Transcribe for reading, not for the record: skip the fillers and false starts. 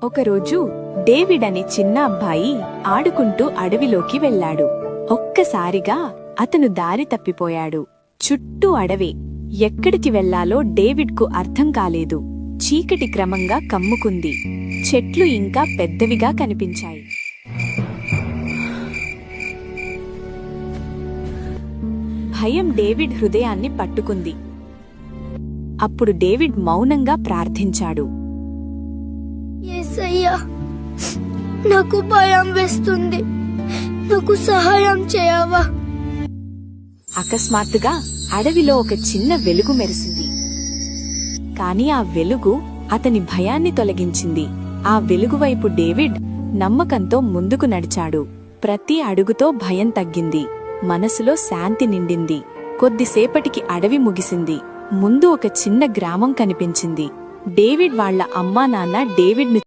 ఒకరోజు డేవిడ్ అనే చిన్న అబ్బాయి ఆడుకుంటూ అడవిలోకి వెళ్లాడు. ఒక్కసారిగా అతను దారి తప్పిపోయాడు. చుట్టూ అడవే. ఎక్కడికి వెళ్లాలో డేవిడ్కు అర్థం కాలేదు. చీకటి క్రమంగా కమ్ముకుంది. చెట్లు ఇంకా పెద్దవిగా కనిపించాయి. భయం డేవిడ్ హృదయాన్ని పట్టుకుంది. అప్పుడు డేవిడ్ మౌనంగా ప్రార్థించాడు. యేసయ్యా, నాకు భయం వేస్తుంది, నాకు సహాయం చేయవా? అకస్మాత్తుగా అడవిలో ఒక చిన్న వెలుగు మెరిసింది. కాని ఆ వెలుగు అతని భయాన్ని తొలగించింది. ఆ వెలుగువైపు డేవిడ్ నమ్మకంతో ముందుకు నడిచాడు. ప్రతి అడుగుతో భయం తగ్గింది. మనసులో శాంతి నిండింది. కొద్దిసేపటికి అడవి ముగిసింది. ముందు ఒక చిన్న గ్రామం కనిపించింది. డేవిడ్ వాళ్ల అమ్మా నాన్న డేవిడ్ను